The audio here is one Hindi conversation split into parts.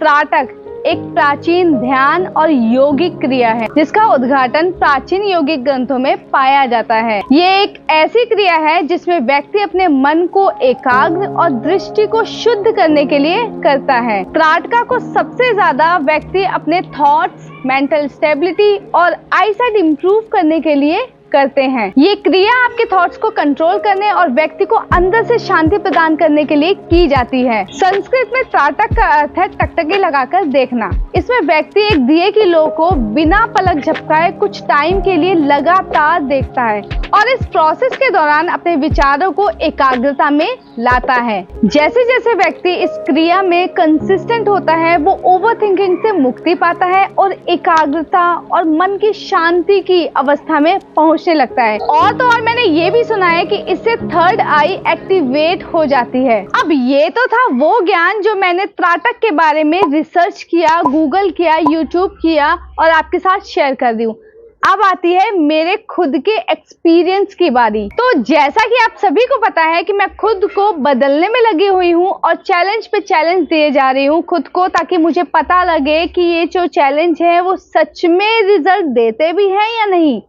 त्राटक एक प्राचीन ध्यान और योगिक क्रिया है जिसका उद्घाटन प्राचीन योगिक ग्रंथों में पाया जाता है। ये एक ऐसी क्रिया है जिसमें व्यक्ति अपने मन को एकाग्र और दृष्टि को शुद्ध करने के लिए करता है। त्राटका को सबसे ज्यादा व्यक्ति अपने थॉट्स, मेंटल स्टेबिलिटी और आईसाइट इंप्रूव करने के लिए करते हैं। ये क्रिया आपके थॉट्स को कंट्रोल करने और व्यक्ति को अंदर से शांति प्रदान करने के लिए की जाती है। संस्कृत में त्राटक का अर्थ है टकटकी लगाकर देखना। इसमें व्यक्ति एक दिए की लौ को बिना पलक झपकाए कुछ टाइम के लिए लगातार देखता है और इस प्रोसेस के दौरान अपने विचारों को एकाग्रता में लाता है। जैसे जैसे व्यक्ति इस क्रिया में कंसिस्टेंट होता है वो ओवर थिंकिंग से मुक्ति पाता है और एकाग्रता और मन की शांति की अवस्था में पहुंचने लगता है। और तो और मैंने ये भी सुना है कि इससे थर्ड आई एक्टिवेट हो जाती है। अब ये तो था वो ज्ञान जो मैंने त्राटक के बारे में रिसर्च किया, गूगल किया, यूट्यूब किया और आपके साथ शेयर कर दी हूँ। अब आती है मेरे खुद के एक्सपीरियंस की बारी। तो जैसा कि आप सभी को पता है कि मैं खुद को बदलने में लगी हुई हूँ और चैलेंज पे चैलेंज दिए जा रही हूँ खुद को, ताकि मुझे पता लगे कि ये जो चैलेंज है वो सच में रिजल्ट देते भी हैं या नहीं।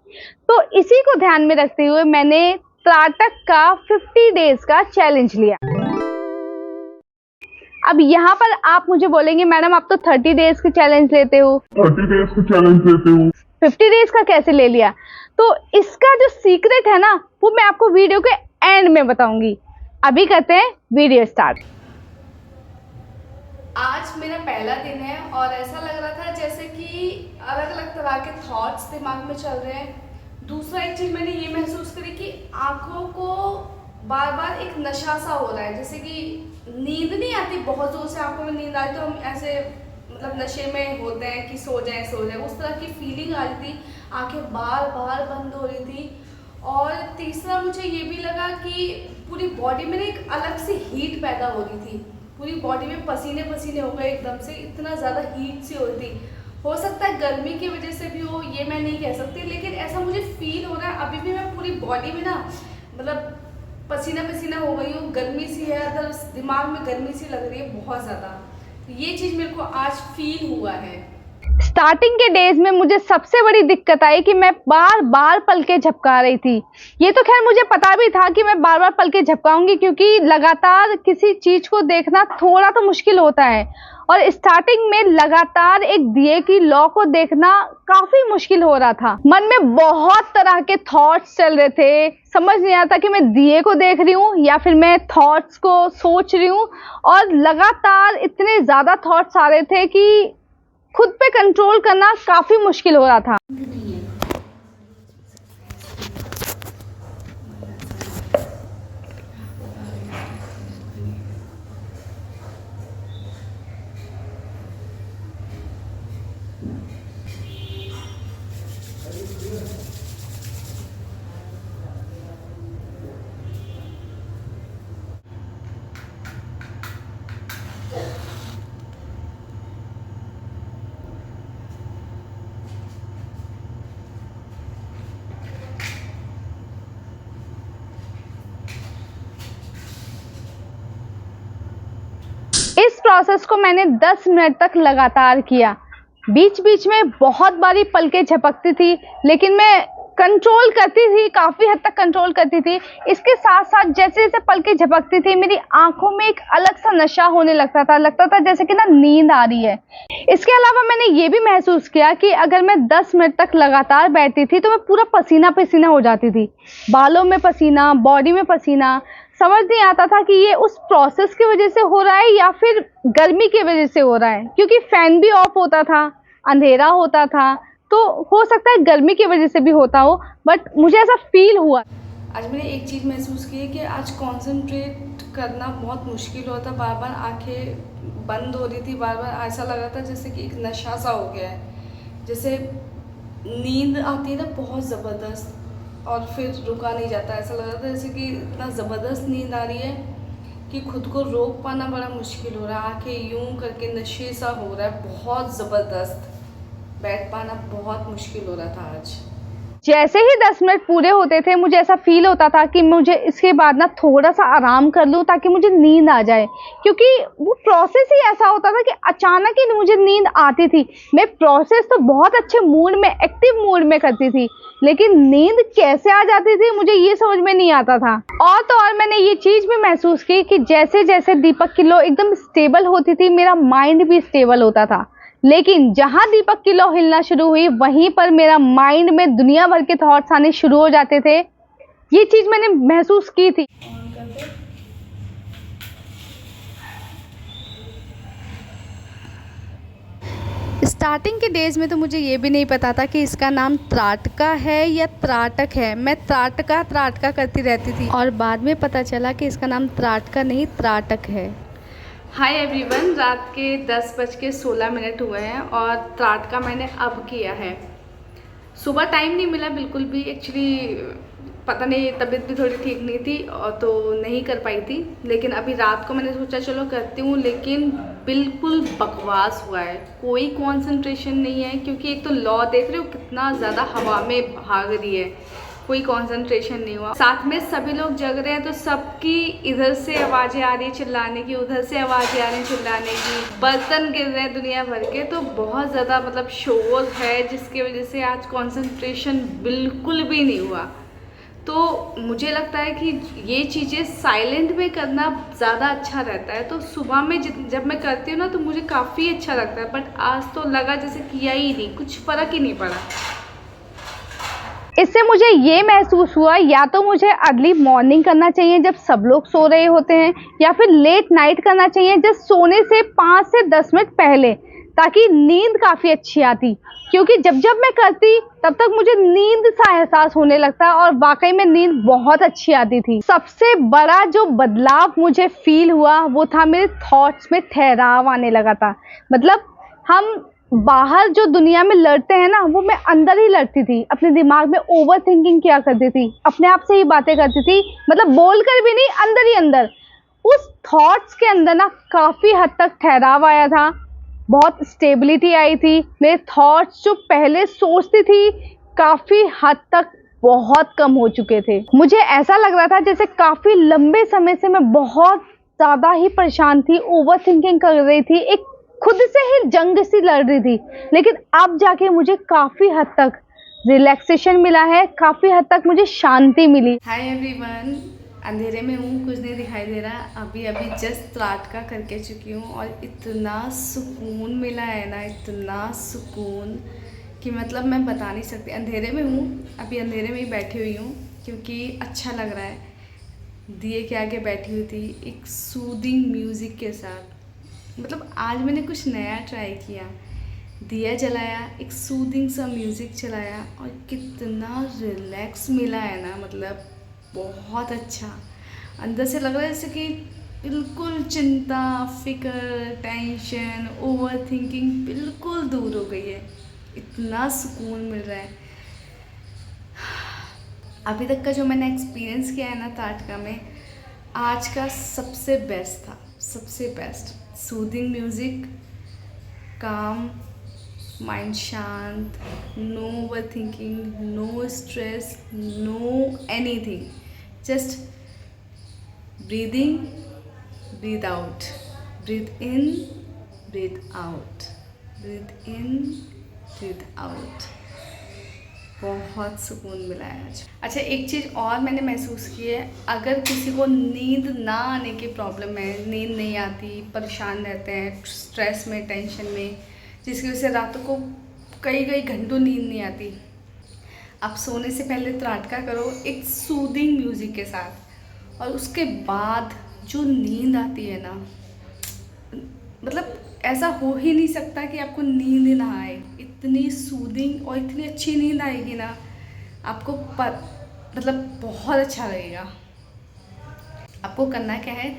तो इसी को ध्यान में रखते हुए मैंने त्राटक का 50 डेज का चैलेंज लिया। अब यहाँ पर आप मुझे बोलेंगे मैडम आप तो 30 डेज के चैलेंज लेते हो, 50 डेज का कैसे ले लिया? तो इसका जो सीक्रेट है ना वो मैं आपको वीडियो के एंड में बताऊंगी। अभी करते हैं वीडियो स्टार्ट। आज मेरा पहला दिन है और ऐसा लग रहा था जैसे कि अलग अलग तरह के थॉट्स दिमाग में चल रहे हैं। दूसरा एक चीज़ मैंने ये महसूस करी कि आंखों को बार बार एक नशा सा हो रहा है, जैसे कि नींद नहीं आती, बहुत जोर से आंखों में नींद आती तो हम ऐसे मतलब नशे में होते हैं कि सो जाए, उस तरह की फीलिंग आ रही थी। आंखें बार बार बंद हो रही थी। और तीसरा मुझे ये भी लगा कि पूरी बॉडी में एक अलग सी हीट पैदा हो रही थी, पूरी बॉडी में पसीने पसीने हो गए एकदम से, इतना ज़्यादा हीट सी हो रही थी। हो सकता है गर्मी की वजह से भी हो, ये मैं नहीं कह सकती, लेकिन ऐसा मुझे फील हो रहा है। अभी भी मैं पूरी बॉडी में ना मतलब पसीना पसीना हो गई हूँ, गर्मी सी है, अगर दिमाग में गर्मी सी लग रही है बहुत ज़्यादा। ये चीज़ मेरे को आज फील हुआ है। स्टार्टिंग के डेज में मुझे सबसे बड़ी दिक्कत आई कि मैं बार बार पलकें झपका रही थी। ये तो खैर मुझे पता भी था कि मैं बार बार पलकें झपकाऊंगी क्योंकि लगातार किसी चीज को देखना थोड़ा तो मुश्किल होता है और स्टार्टिंग में लगातार एक दिए की लौ को देखना काफी मुश्किल हो रहा था। मन में बहुत तरह के थॉट्स चल रहे थे, समझ नहीं आता कि मैं दिए को देख रही हूँ या फिर मैं थॉट्स को सोच रही हूँ। और लगातार इतने ज्यादा थॉट्स आ रहे थे कि खुद पे कंट्रोल करना काफी मुश्किल हो रहा था। इस प्रोसेस को मैंने 10 मिनट तक लगातार किया। बीच बीच में बहुत बारी पलकें झपकती थी लेकिन मैं कंट्रोल करती थी, काफी हद तक कंट्रोल करती थी। इसके साथ साथ जैसे जैसे पलकें झपकती थी मेरी आंखों में एक अलग सा नशा होने लगता था जैसे कि ना नींद आ रही है। इसके अलावा मैंने ये भी महसूस किया कि अगर मैं 10 मिनट तक लगातार बैठती थी तो मैं पूरा पसीना पसीना हो जाती थी, बालों में पसीना, बॉडी में पसीना। समझ नहीं आता था कि ये उस प्रोसेस की वजह से हो रहा है या फिर गर्मी की वजह से हो रहा है, क्योंकि फैन भी ऑफ होता था, अंधेरा होता था, तो हो सकता है गर्मी की वजह से भी होता हो, बट मुझे ऐसा फील हुआ। आज मैंने एक चीज़ महसूस की है कि आज कंसंट्रेट करना बहुत मुश्किल होता, बार बार आंखें बंद हो रही थी, बार बार ऐसा लग रहा था जैसे कि एक नशा सा हो गया है। जैसे नींद आती है ना बहुत ज़बरदस्त और फिर रुका नहीं जाता, ऐसा लग रहा था जैसे कि इतना ज़बरदस्त नींद आ रही है कि खुद को रोक पाना बड़ा मुश्किल हो रहा है। आंखें यूं करके नशे सा हो रहा है, बहुत ज़बरदस्त बैठ पाना बहुत मुश्किल हो रहा था आज। जैसे ही 10 मिनट पूरे होते थे मुझे ऐसा फील होता था कि मुझे इसके बाद ना थोड़ा सा आराम कर लूं ताकि मुझे नींद आ जाए, क्योंकि वो प्रोसेस ही ऐसा होता था कि अचानक ही मुझे नींद आती थी। मैं प्रोसेस तो बहुत अच्छे मूड में, एक्टिव मूड में करती थी, लेकिन नींद कैसे आ जाती थी मुझे ये समझ में नहीं आता था। और तो और मैंने ये चीज़ भी महसूस की कि जैसे जैसे दीपक की लौ एकदम स्टेबल होती थी मेरा माइंड भी स्टेबल होता था, लेकिन जहां दीपक की लौ हिलना शुरू हुई वहीं पर मेरा माइंड में दुनिया भर के थॉट्स आने शुरू हो जाते थे। ये चीज मैंने महसूस की थी। स्टार्टिंग के डेज में तो मुझे ये भी नहीं पता था कि इसका नाम त्राटका है या त्राटक है। मैं त्राटका त्राटका करती रहती थी और बाद में पता चला कि इसका नाम त्राटका नहीं त्राटक है। हाय एवरीवन, रात के 10:16 हुए हैं और त्राटका मैंने अब किया है। सुबह टाइम नहीं मिला बिल्कुल भी, एक्चुअली पता नहीं तबीयत भी थोड़ी ठीक नहीं थी और तो नहीं कर पाई थी, लेकिन अभी रात को मैंने सोचा चलो करती हूँ, लेकिन बिल्कुल बकवास हुआ है। कोई कंसंट्रेशन नहीं है, क्योंकि एक तो लौ देख रहे हो कितना ज़्यादा हवा में भाग रही है, कोई कंसंट्रेशन नहीं हुआ। साथ में सभी लोग जग रहे हैं तो सबकी इधर से आवाज़ें आ रही है चिल्लाने की, उधर से आवाज़ें आ रही हैं चिल्लाने की, बर्तन गिर रहे हैं दुनिया भर के, तो बहुत ज़्यादा मतलब शोर है, जिसकी वजह से आज कंसंट्रेशन बिल्कुल भी नहीं हुआ। तो मुझे लगता है कि ये चीज़ें साइलेंट में करना ज़्यादा अच्छा रहता है। तो सुबह में जब मैं करती हूँ ना तो मुझे काफ़ी अच्छा लगता है, बट आज तो लगा जैसे किया ही नहीं, कुछ फ़र्क ही नहीं पड़ा। इससे मुझे ये महसूस हुआ या तो मुझे अर्ली मॉर्निंग करना चाहिए जब सब लोग सो रहे होते हैं, या फिर लेट नाइट करना चाहिए जब सोने से 5 से 10 मिनट पहले, ताकि नींद काफ़ी अच्छी आती। क्योंकि जब जब मैं करती तब तक मुझे नींद सा एहसास होने लगता और वाकई में नींद बहुत अच्छी आती थी। सबसे बड़ा जो बदलाव मुझे फील हुआ वो था मेरे थॉट्स में ठहराव आने लगा था। मतलब हम बाहर जो दुनिया में लड़ते हैं ना, वो मैं अंदर ही लड़ती थी, अपने दिमाग में ओवर थिंकिंग किया करती थी, अपने आप से ही बातें करती थी, मतलब बोल कर भी नहीं, अंदर ही अंदर। उस थॉट्स के अंदर ना काफ़ी हद तक ठहराव आया था, बहुत स्टेबिलिटी आई थी। मेरे थॉट्स जो पहले सोचती थी काफ़ी हद तक बहुत कम हो चुके थे। मुझे ऐसा लग रहा था जैसे काफ़ी लंबे समय से मैं बहुत ज़्यादा ही परेशान थी, ओवर थिंकिंग कर रही थी, एक खुद से ही जंग सी लड़ रही थी। लेकिन अब जाके मुझे काफ़ी हद तक रिलैक्सेशन मिला है, काफ़ी हद तक मुझे शांति मिली। हाय एवरीवन, अंधेरे में हूँ, कुछ नहीं दिखाई दे रहा। अभी जस्ट त्राटका करके चुकी हूँ और इतना सुकून मिला है ना, इतना सुकून कि मतलब मैं बता नहीं सकती। अंधेरे में हूँ, अभी अंधेरे में ही बैठी हुई हूँ क्योंकि अच्छा लग रहा है। दिए के आगे बैठी हुई थी एक सूदिंग म्यूज़िक के साथ। मतलब आज मैंने कुछ नया ट्राई किया, दिया जलाया, एक सूदिंग सा म्यूज़िक चलाया और कितना रिलैक्स मिला है ना, मतलब बहुत अच्छा। अंदर से लग रहा है जैसे कि बिल्कुल चिंता, फिक्र, टेंशन, ओवर थिंकिंग बिल्कुल दूर हो गई है। इतना सुकून मिल रहा है। अभी तक का जो मैंने एक्सपीरियंस किया है ना त्राटका में, आज का सबसे बेस्ट था, सबसे बेस्ट। सूदिंग म्यूज़िक, काम, माइंड शांत, no over thinking, no stress, no anything, just breathing, breathe out, breathe in, breathe out, breathe in, breathe out. बहुत सुकून मिला है आज। अच्छा, एक चीज़ और मैंने महसूस की है, अगर किसी को नींद ना आने की प्रॉब्लम है, नींद नहीं आती, परेशान रहते हैं स्ट्रेस में, टेंशन में, जिसकी वजह से रातों को कई घंटों नींद नहीं आती, आप सोने से पहले त्राटका करो एक सूदिंग म्यूज़िक के साथ, और उसके बाद जो नींद आती है ना, मतलब ऐसा हो ही नहीं सकता कि आपको नींद ना आए। इतनी सूदिंग और इतनी अच्छी नींद आएगी ना आपको, मतलब बहुत अच्छा लगेगा। आपको करना क्या है,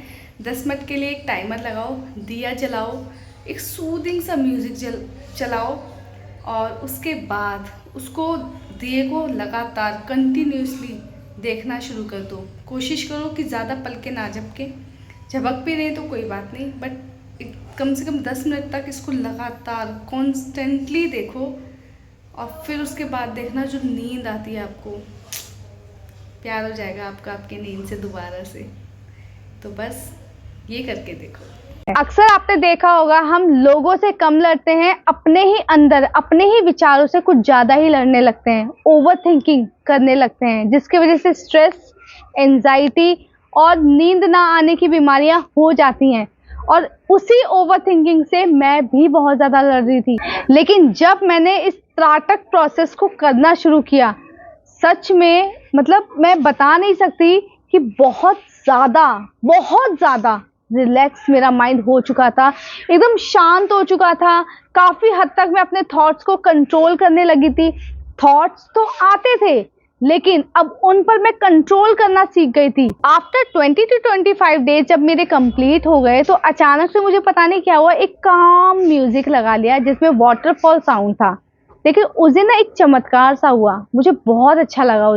10 मिनट के लिए एक टाइमर लगाओ, दिया जलाओ, एक सूदिंग सा म्यूज़िक चलाओ, और उसके बाद उसको, दिए को लगातार कंटिन्यूसली देखना शुरू कर दो। कोशिश करो कि ज़्यादा पलके ना झपके, झपक भी नहीं तो कोई बात नहीं, बट कम से कम 10 मिनट तक इसको लगातार कॉन्स्टेंटली देखो, और फिर उसके बाद देखना जो नींद आती है आपको, प्यार हो जाएगा आपका आपकी नींद से दोबारा से। तो बस ये करके देखो। अक्सर आपने देखा होगा हम लोगों से कम लड़ते हैं, अपने ही अंदर अपने ही विचारों से कुछ ज़्यादा ही लड़ने लगते हैं, ओवर थिंकिंग करने लगते हैं, जिसकी वजह से स्ट्रेस, एंजाइटी और नींद ना आने की बीमारियां हो जाती हैं। और उसी ओवर थिंकिंग से मैं भी बहुत ज़्यादा लड़ रही थी। लेकिन जब मैंने इस त्राटक प्रोसेस को करना शुरू किया, सच में मतलब मैं बता नहीं सकती कि बहुत ज़्यादा रिलैक्स मेरा माइंड हो चुका था, एकदम शांत हो चुका था। काफ़ी हद तक मैं अपने थॉट्स को कंट्रोल करने लगी थी। थॉट्स तो आते थे लेकिन अब उन पर मैं कंट्रोल करना सीख गई थी। आफ्टर 20 to 25 डेज जब मेरे कंप्लीट हो गए तो अचानक से मुझे पता नहीं क्या हुआ, एक काम म्यूजिक लगा लिया जिसमें वाटरफॉल साउंड था। लेकिन उस दिन ना एक चमत्कार सा हुआ, मुझे बहुत अच्छा लगा।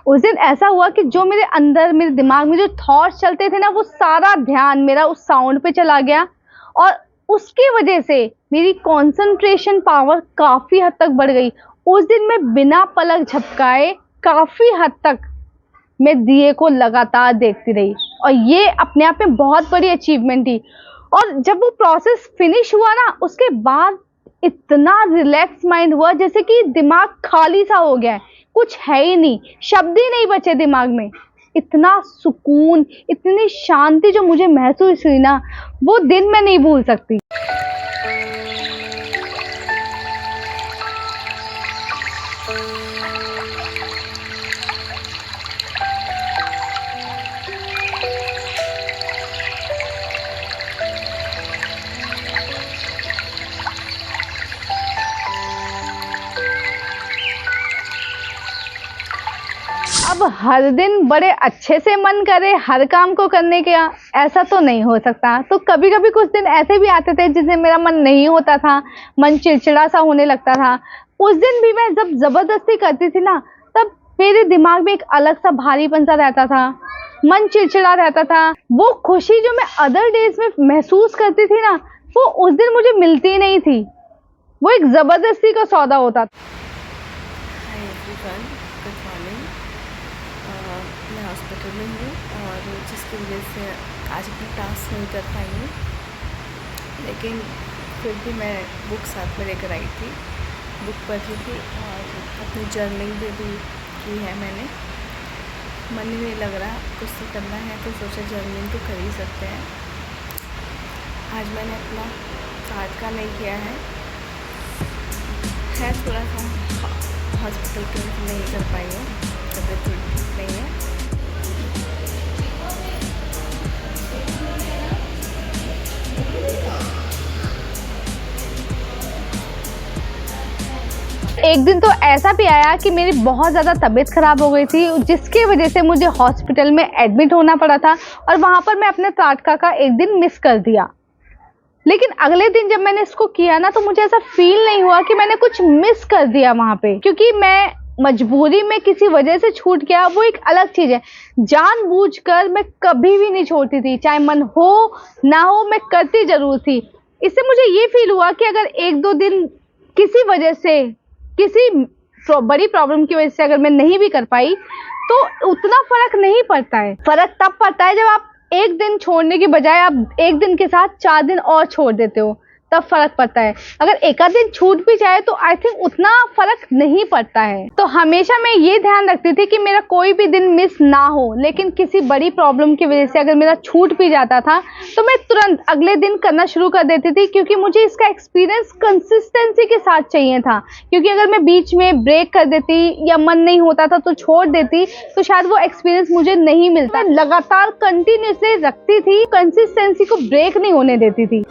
उस दिन ऐसा हुआ कि जो मेरे अंदर मेरे दिमाग में जो थॉट्स चलते थे ना, वो सारा ध्यान मेरा उस साउंड पे चला गया और उसकी वजह से मेरी कंसंट्रेशन पावर काफ़ी हद तक बढ़ गई। उस दिन मैं बिना पलक झपकाए काफ़ी हद तक मैं दिए को लगातार देखती रही और ये अपने आप में बहुत बड़ी अचीवमेंट थी। और जब वो प्रोसेस फिनिश हुआ ना, उसके बाद इतना रिलैक्स माइंड हुआ जैसे कि दिमाग खाली सा हो गया है, कुछ है ही नहीं, शब्द ही नहीं बचे दिमाग में। इतना सुकून, इतनी शांति जो मुझे महसूस हुई ना, वो दिन मैं नहीं भूल सकती। अब हर दिन बड़े अच्छे से मन करे हर काम को करने का, ऐसा तो नहीं हो सकता। तो कभी कभी कुछ दिन ऐसे भी आते थे जिसमें मेरा मन नहीं होता था, मन चिड़चिड़ा सा होने लगता था। उस दिन भी मैं जब ज़बरदस्ती करती थी ना, तब मेरे दिमाग में एक अलग सा भारीपन सा रहता था, मन चिड़चिड़ा रहता था। वो खुशी जो मैं अदर डेज में महसूस करती थी ना, वो उस दिन मुझे मिलती नहीं थी। वो एक ज़बरदस्ती का सौदा होता था। मैं हॉस्पिटल में हूँ और जिसकी वजह से आज अपना टास्क नहीं कर पाई हूँ, लेकिन फिर भी मैं बुक साथ में लेकर आई थी, बुक पढ़ी थी और अपनी जर्नलिंग भी की है मैंने। मन ही नहीं लग रहा, कुछ तो करना है तो सोचा जर्नलिंग तो कर ही सकते हैं। आज मैंने अपना कार्ड का नहीं किया है थोड़ा सा हॉस्पिटल के नहीं कर पाई हूँ, तबीयत ठीक नहीं है। एक दिन तो ऐसा भी आया कि मेरी बहुत ज़्यादा तबीयत ख़राब हो गई थी, जिसकी वजह से मुझे हॉस्पिटल में एडमिट होना पड़ा था और वहाँ पर मैं अपने त्राटका का एक दिन मिस कर दिया। लेकिन अगले दिन जब मैंने इसको किया ना, तो मुझे ऐसा फील नहीं हुआ कि मैंने कुछ मिस कर दिया वहाँ पे, क्योंकि मैं मजबूरी में किसी वजह से छूट गया, वो एक अलग चीज़ है। जानबूझकर मैं कभी भी नहीं छोड़ती थी, चाहे मन हो ना हो, मैं करती ज़रूर थी। इससे मुझे ये फील हुआ कि अगर एक दो दिन किसी वजह से, किसी बड़ी प्रॉब्लम की वजह से अगर मैं नहीं भी कर पाई, तो उतना फ़र्क नहीं पड़ता है। फ़र्क तब पड़ता है जब आप एक दिन छोड़ने की बजाय आप एक दिन के साथ 4 दिन और छोड़ देते हो, तब फ़र्क पड़ता है। अगर एक आध दिन छूट भी जाए तो आई थिंक उतना फ़र्क नहीं पड़ता है। तो हमेशा मैं ये ध्यान रखती थी कि मेरा कोई भी दिन मिस ना हो, लेकिन किसी बड़ी प्रॉब्लम की वजह से अगर मेरा छूट भी जाता था तो मैं तुरंत अगले दिन करना शुरू कर देती थी, क्योंकि मुझे इसका एक्सपीरियंस कंसिस्टेंसी के साथ चाहिए था। क्योंकि अगर मैं बीच में ब्रेक कर देती या मन नहीं होता था तो छोड़ देती, तो शायद वो एक्सपीरियंस मुझे नहीं मिलता। लगातार कंटिन्यूसली रखती थी, कंसिस्टेंसी को ब्रेक नहीं होने देती थी।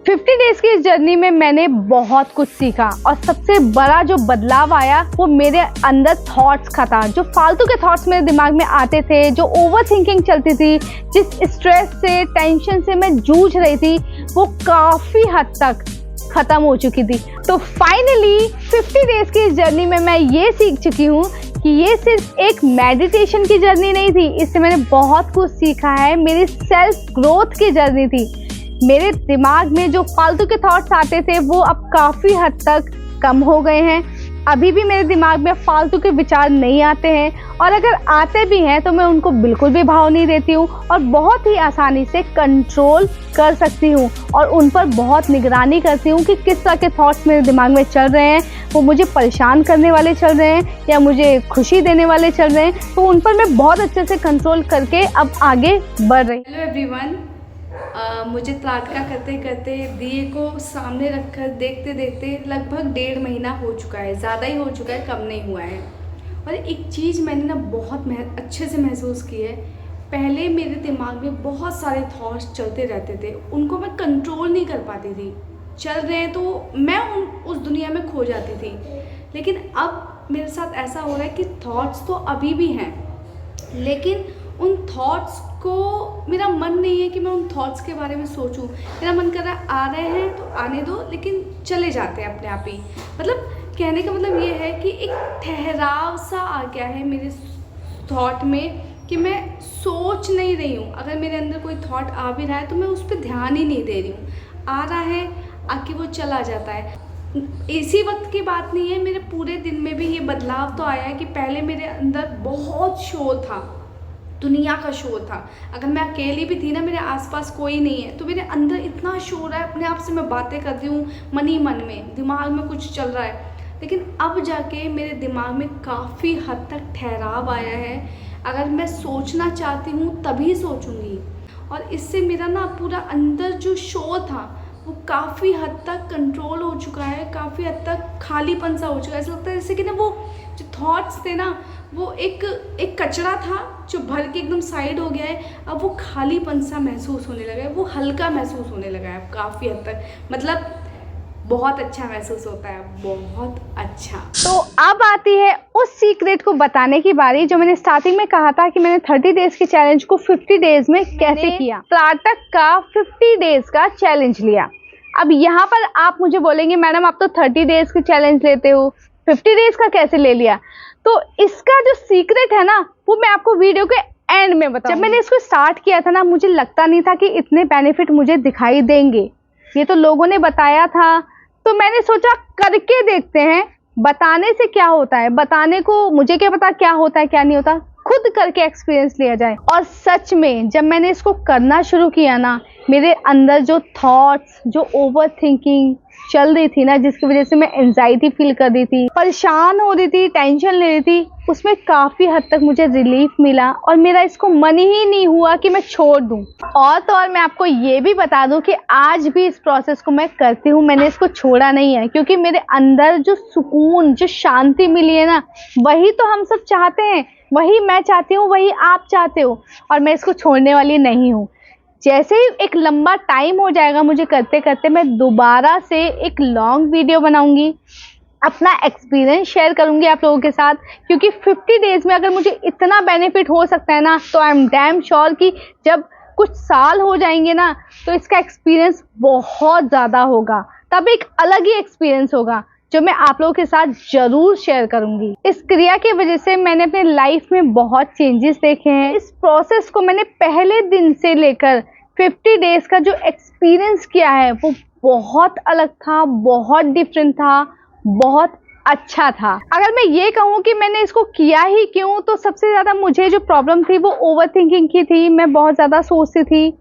50 डेज की इस जर्नी में मैंने बहुत कुछ सीखा और सबसे बड़ा जो बदलाव आया वो मेरे अंदर थॉट्स का था। जो फालतू के थॉट्स मेरे दिमाग में आते थे, जो ओवर थिंकिंग चलती थी, जिस स्ट्रेस से, टेंशन से मैं जूझ रही थी, वो काफ़ी हद तक ख़त्म हो चुकी थी। तो फाइनली 50 डेज की इस जर्नी में मैं ये सीख चुकी हूँ कि ये सिर्फ एक मेडिटेशन की जर्नी नहीं थी, इससे मैंने बहुत कुछ सीखा है। मेरी सेल्फ ग्रोथ की जर्नी थी। मेरे दिमाग में जो फालतू के थॉट्स आते थे वो अब काफ़ी हद तक कम हो गए हैं। अभी भी मेरे दिमाग में फालतू के विचार नहीं आते हैं, और अगर आते भी हैं तो मैं उनको बिल्कुल भी भाव नहीं देती हूँ और बहुत ही आसानी से कंट्रोल कर सकती हूँ और उन पर बहुत निगरानी करती हूँ कि किस तरह के थॉट्स मेरे दिमाग में चल रहे हैं, वो मुझे परेशान करने वाले चल रहे हैं या मुझे खुशी देने वाले चल रहे हैं, तो उन पर मैं बहुत अच्छे से कंट्रोल करके अब आगे बढ़ रही हूँ। हेलो एवरीवन, मुझे त्राटका करते करते दिए को सामने रखकर देखते देखते लगभग 1.5 महीना हो चुका है, ज़्यादा ही हो चुका है, कम नहीं हुआ है। और एक चीज़ मैंने ना बहुत अच्छे से महसूस की है। पहले मेरे दिमाग में बहुत सारे थॉट्स चलते रहते थे, उनको मैं कंट्रोल नहीं कर पाती थी। चल रहे हैं तो मैं उस दुनिया में खो जाती थी। लेकिन अब मेरे साथ ऐसा हो रहा है कि थॉट्स तो अभी भी हैं, लेकिन उन थॉट्स को मेरा मन नहीं है कि मैं उन थॉट्स के बारे में सोचूं। मेरा मन कर रहा है आ रहे हैं तो आने दो, लेकिन चले जाते हैं अपने आप ही। मतलब कहने का मतलब ये है कि एक ठहराव सा आ गया है मेरे थॉट में कि मैं सोच नहीं रही हूँ। अगर मेरे अंदर कोई थॉट आ भी रहा है तो मैं उस पर ध्यान ही नहीं दे रही हूँ। आ रहा है, आके वो चला जाता है। इसी वक्त की बात नहीं है, मेरे पूरे दिन में भी ये बदलाव तो आया है कि पहले मेरे अंदर बहुत शोर था, दुनिया का शोर था। अगर मैं अकेली भी थी ना, मेरे आसपास कोई नहीं है, तो मेरे अंदर इतना शोर है, अपने आप से मैं बातें कर रही हूँ मन ही मन में, दिमाग में कुछ चल रहा है। लेकिन अब जाके मेरे दिमाग में काफ़ी हद तक ठहराव आया है। अगर मैं सोचना चाहती हूँ तभी सोचूंगी, और इससे मेरा ना पूरा अंदर जो शोर था वो काफ़ी हद तक कंट्रोल हो चुका है, काफ़ी हद तक खालीपन सा हो चुका है। ऐसा लगता है जैसे कि ना वो जो थॉट्स थे ना, वो एक कचरा था जो भर के एकदम साइड हो गया है। अब वो खालीपन सा महसूस होने लगा है, वो हल्का महसूस होने लगा है काफ़ी हद तक। मतलब बहुत अच्छा महसूस होता है, बहुत अच्छा। तो अब आती है उस सीक्रेट को बताने की बारी जो मैंने स्टार्टिंग में कहा था कि मैंने 30 डेज के चैलेंज को 50 डेज में कैसे किया। त्राटक का 50 डेज का चैलेंज लिया। अब यहाँ पर आप मुझे बोलेंगे मैडम आप तो 30 डेज के चैलेंज लेते हो, 50 डेज का कैसे ले लिया? तो इसका जो सीक्रेट है ना, वो मैं आपको वीडियो के एंड में बताऊंगी। जब मैंने इसको स्टार्ट किया था ना, मुझे लगता नहीं था कि इतने बेनिफिट मुझे दिखाई देंगे। ये तो लोगों ने बताया था, तो मैंने सोचा करके देखते हैं, बताने से क्या होता है, बताने को मुझे क्या पता क्या होता है क्या नहीं होता, खुद करके एक्सपीरियंस लिया जाए। और सच में जब मैंने इसको करना शुरू किया ना, मेरे अंदर जो थॉट्स, जो ओवर थिंकिंग चल रही थी ना, जिसकी वजह से मैं एंजाइटी फील कर रही थी, परेशान हो रही थी, टेंशन ले रही थी, उसमें काफ़ी हद तक मुझे रिलीफ मिला और मेरा इसको मन ही नहीं हुआ कि मैं छोड़ दूं। और तो और मैं आपको ये भी बता दूं कि आज भी इस प्रोसेस को मैं करती हूँ, मैंने इसको छोड़ा नहीं है, क्योंकि मेरे अंदर जो सुकून, जो शांति मिली है ना, वही तो हम सब चाहते हैं, वही मैं चाहती हूँ, वही आप चाहते हो, और मैं इसको छोड़ने वाली नहीं हूँ। जैसे ही एक लंबा टाइम हो जाएगा मुझे करते करते, मैं दोबारा से एक लॉन्ग वीडियो बनाऊंगी, अपना एक्सपीरियंस शेयर करूंगी आप लोगों के साथ, क्योंकि 50 डेज में अगर मुझे इतना बेनिफिट हो सकता है ना, तो आई एम डैम श्योर कि जब कुछ साल हो जाएंगे ना, तो इसका एक्सपीरियंस बहुत ज़्यादा होगा, तब एक अलग ही एक्सपीरियंस होगा जो मैं आप लोगों के साथ जरूर शेयर करूंगी। इस क्रिया की वजह से मैंने अपने लाइफ में बहुत चेंजेस देखे हैं। इस प्रोसेस को मैंने पहले दिन से लेकर 50 डेज का जो एक्सपीरियंस किया है वो बहुत अलग था, बहुत डिफरेंट था, बहुत अच्छा था। अगर मैं ये कहूँ कि मैंने इसको किया ही क्यों, तो सबसे ज़्यादा मुझे जो प्रॉब्लम थी वो ओवर थिंकिंग की थी। मैं बहुत ज़्यादा सोचती थी,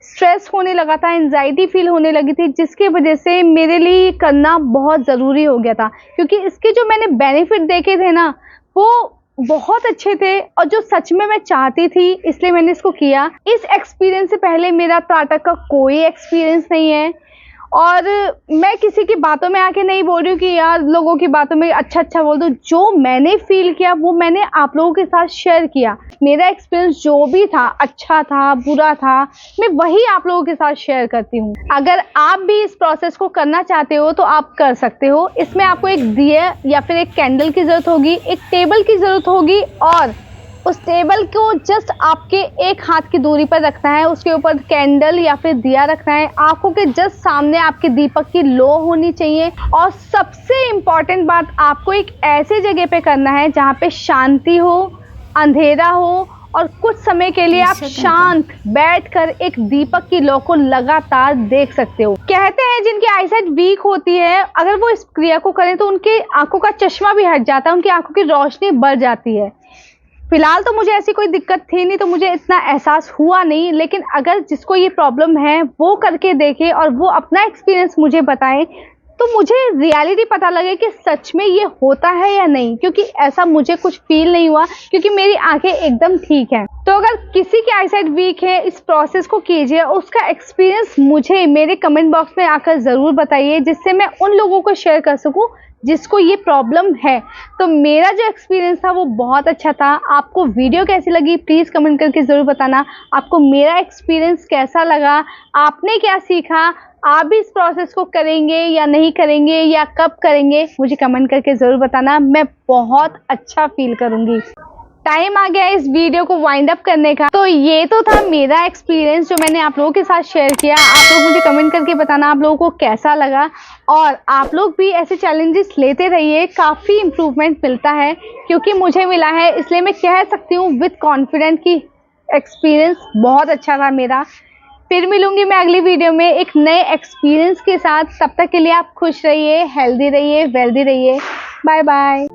स्ट्रेस होने लगा था, एंजाइटी फील होने लगी थी, जिसकी वजह से मेरे लिए करना बहुत ज़रूरी हो गया था, क्योंकि इसके जो मैंने बेनिफिट देखे थे ना, वो बहुत अच्छे थे और जो सच में मैं चाहती थी, इसलिए मैंने इसको किया। इस एक्सपीरियंस से पहले मेरा त्राटक का कोई एक्सपीरियंस नहीं है, और मैं किसी की बातों में आके नहीं बोल रही हूँ कि यार लोगों की बातों में अच्छा बोल दो। जो मैंने फील किया वो मैंने आप लोगों के साथ शेयर किया। मेरा एक्सपीरियंस जो भी था, अच्छा था, बुरा था, मैं वही आप लोगों के साथ शेयर करती हूँ। अगर आप भी इस प्रोसेस को करना चाहते हो तो आप कर सकते हो। इसमें आपको एक दिए या फिर एक कैंडल की ज़रूरत होगी, एक टेबल की ज़रूरत होगी, और उस टेबल को जस्ट आपके एक हाथ की दूरी पर रखना है, उसके ऊपर कैंडल या फिर दिया रखना है, आंखों के जस्ट सामने आपके दीपक की लो होनी चाहिए, और सबसे इम्पॉर्टेंट बात, आपको एक ऐसे जगह पे करना है जहाँ पे शांति हो, अंधेरा हो और कुछ समय के लिए आप शांत बैठकर एक दीपक की लौ को लगातार देख सकते हो। कहते हैं जिनकी आईसाइट वीक होती है, अगर वो इस क्रिया को करें तो उनके आंखों का चश्मा भी हट जाता है, उनकी आंखों की रोशनी बढ़ जाती है। फिलहाल तो मुझे ऐसी कोई दिक्कत थी नहीं, तो मुझे इतना एहसास हुआ नहीं, लेकिन अगर जिसको ये प्रॉब्लम है वो करके देखे और वो अपना एक्सपीरियंस मुझे बताए तो मुझे रियलिटी पता लगे कि सच में ये होता है या नहीं, क्योंकि ऐसा मुझे कुछ फील नहीं हुआ, क्योंकि मेरी आंखें एकदम ठीक हैं। तो अगर किसी की आईसाइट वीक है, इस प्रोसेस को कीजिए, उसका एक्सपीरियंस मुझे मेरे कमेंट बॉक्स में आकर ज़रूर बताइए, जिससे मैं उन लोगों को शेयर कर सकूं जिसको ये प्रॉब्लम है। तो मेरा जो एक्सपीरियंस था वो बहुत अच्छा था। आपको वीडियो कैसी लगी प्लीज़ कमेंट करके ज़रूर बताना। आपको मेरा एक्सपीरियंस कैसा लगा, आपने क्या सीखा, आप भी इस प्रोसेस को करेंगे या नहीं करेंगे या कब करेंगे, मुझे कमेंट करके ज़रूर बताना। मैं बहुत अच्छा फील करूँगी। टाइम आ गया इस वीडियो को वाइंड अप करने का। तो ये तो था मेरा एक्सपीरियंस जो मैंने आप लोगों के साथ शेयर किया। आप लोग मुझे कमेंट करके बताना आप लोगों को कैसा लगा, और आप लोग भी ऐसे चैलेंजेस लेते रहिए, काफ़ी इम्प्रूवमेंट मिलता है, क्योंकि मुझे मिला है, इसलिए मैं कह सकती हूँ विद कॉन्फिडेंट कि एक्सपीरियंस बहुत अच्छा था मेरा। फिर मिलूंगी मैं अगली वीडियो में एक नए एक्सपीरियंस के साथ। तब तक के लिए आप खुश रहिए, हेल्दी रहिए, वेल्दी रहिए। Bye bye.